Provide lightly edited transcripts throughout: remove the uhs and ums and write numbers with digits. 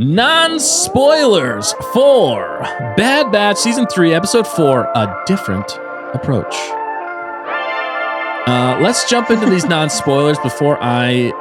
Non-spoilers for Bad Batch Season 3, Episode 4, A Different Approach. Let's jump into these non-spoilers before I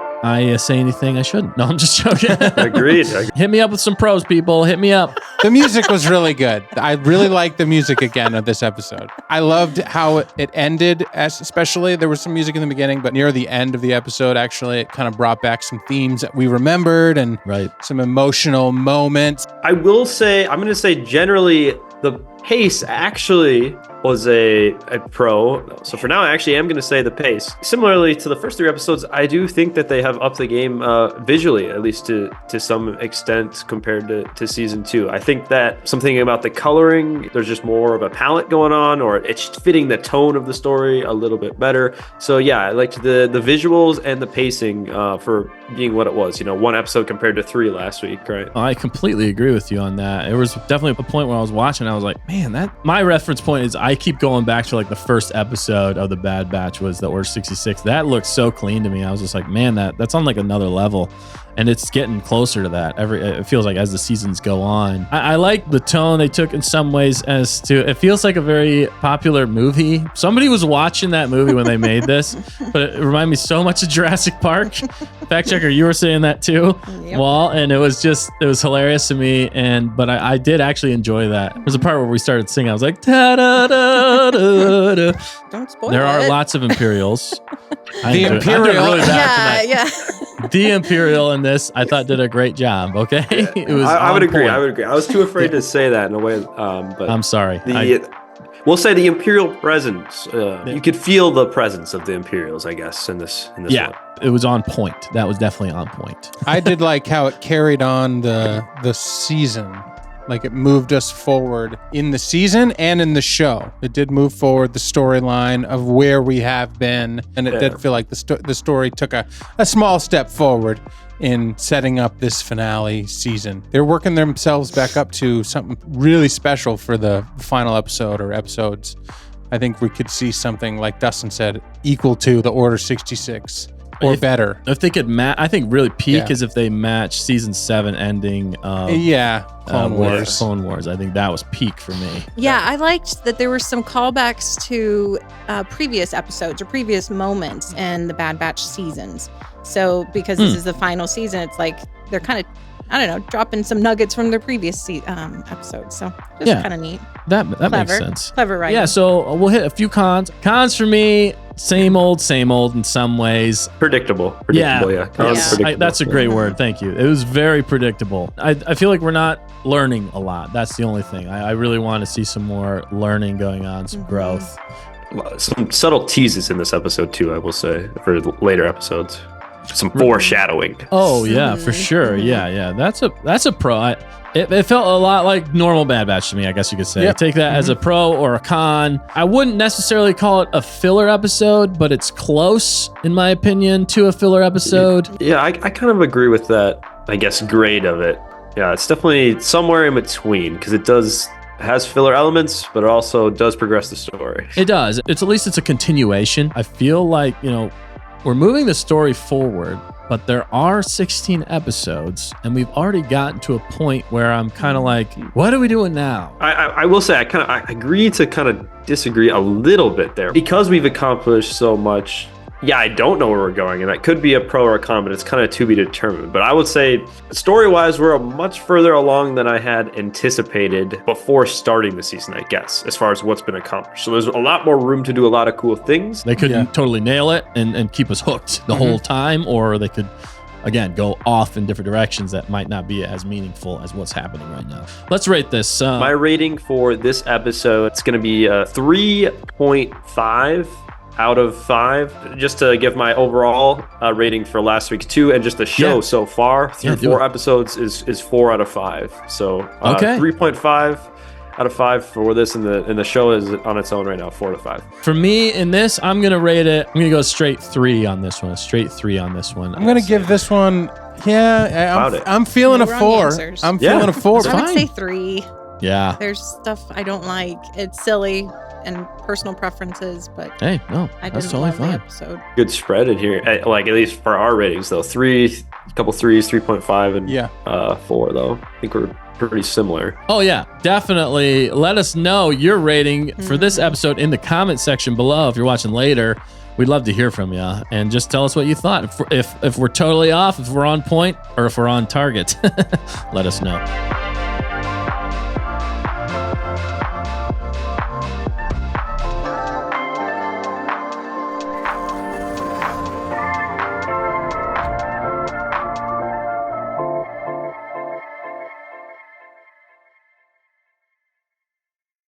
say anything I shouldn't. No, I'm just joking. Agreed. Hit me up with some pros, people. Hit me up. The music was really good. I really liked the music again of this episode. I loved how it ended, especially there was some music in the beginning, but near the end of the episode, actually, it kind of brought back some themes that we remembered and some emotional moments. I will say, I'm going to say generally, the pace actually was a pro. So for now, I actually am going to say the pace. Similarly to the first 3 episodes, I do think that they have upped the game visually, at least to some extent compared to season 2. I think that something about the coloring, there's just more of a palette going on, or it's fitting the tone of the story a little bit better. So yeah, I liked the visuals and the pacing for being what it was. 1 episode compared to 3 last week, right? I completely agree with you on that. It was definitely a point where I was watching, I was like, man, my reference point is I keep going back to like the first episode of the Bad Batch was the Order 66. That looked so clean to me. I was just like, man, that's on like another level. And it's getting closer to that. It feels like as the seasons go on. I like the tone they took in some ways as to, it feels like a very popular movie. Somebody was watching that movie when they made this, but it reminded me so much of Jurassic Park. Fact checker, you were saying that too, yep. Wall, and it was hilarious to me. But I did actually enjoy that. There's a part where we started singing. I was like, da da da da da. Don't spoil There it. are lots of Imperials. The Imperial. Really bad tonight. Yeah. The Imperial in this, I thought did a great job. Okay, it was. I would agree. Point. I would agree. I was too afraid to say that in a way, but I'm sorry. We'll say the Imperial presence. You could feel the presence of the Imperials, I guess, in this. Yeah, one. It was on point. That was definitely on point. I did like how it carried on the season. Like it moved us forward in the season and in the show. It did move forward the storyline of where we have been. And it did feel like the story took a small step forward in setting up this finale season. They're working themselves back up to something really special for the final episode or episodes. I think we could see something, like Dustin said, equal to the Order 66. Or better. If they could I think really peak is if they match season 7 ending of Clone Wars. Clone Wars. I think that was peak for me. Yeah, I liked that there were some callbacks to previous episodes or previous moments in the Bad Batch seasons. So because this is the final season, it's like they're kind of, I don't know, dropping some nuggets from their previous episodes. So just kind of neat. That makes sense. Clever writing. Yeah, so we'll hit a few cons. Cons for me, same old in some ways. Predictable. Yeah. Predictable. That's a great word. Thank you. It was very predictable. I feel like we're not learning a lot. That's the only thing. I really want to see some more learning going on, some growth. Some subtle teases in this episode too, I will say, for later episodes. Some foreshadowing. Oh yeah, for sure. Yeah. That's a pro. It felt a lot like normal Bad Batch to me, I guess you could say. Take that as a pro or a con. I wouldn't necessarily call it a filler episode, but it's close, in my opinion, to a filler episode. Yeah, I kind of agree with that, I guess, grade of it. Yeah, it's definitely somewhere in between, because it has filler elements, but it also does progress the story. It does. At least it's a continuation. I feel like, we're moving the story forward, but there are 16 episodes, and we've already gotten to a point where I'm kind of like, what are we doing now? I will say, I agree to kind of disagree a little bit there. Because we've accomplished so much, I don't know where we're going, and that could be a pro or a con, but it's kind of to be determined. But I would say, story-wise, we're much further along than I had anticipated before starting the season, I guess, as far as what's been accomplished. So there's a lot more room to do a lot of cool things. They could totally nail it and keep us hooked the whole time, or they could, again, go off in different directions that might not be as meaningful as what's happening right now. Let's rate this. My rating for this episode, it's going to be 3.5 out of 5, just to give my overall rating for last week's 2, and just the show so far through 4 episodes is 4 out of 5. So 3.5 out of 5 for this, and the show is on its own right now, 4 out of 5. For me, in this, I'm gonna rate it. I'm gonna go straight 3 on this one. I'm gonna give this one. I'm feeling a 4. Answers. I'm feeling a 4. I would say 3. Yeah. There's stuff I don't like. It's silly. and personal preferences, but Hey, no, I that's didn't totally love the fine. episode. Good spread in here, like at least for our ratings though. A couple threes, 3.5 and 4 though. I think we're pretty similar. Oh yeah, definitely. Let us know your rating for this episode in the comment section below. If you're watching later, we'd love to hear from you, and just tell us what you thought. If we're totally off, if we're on point, or if we're on target, let us know.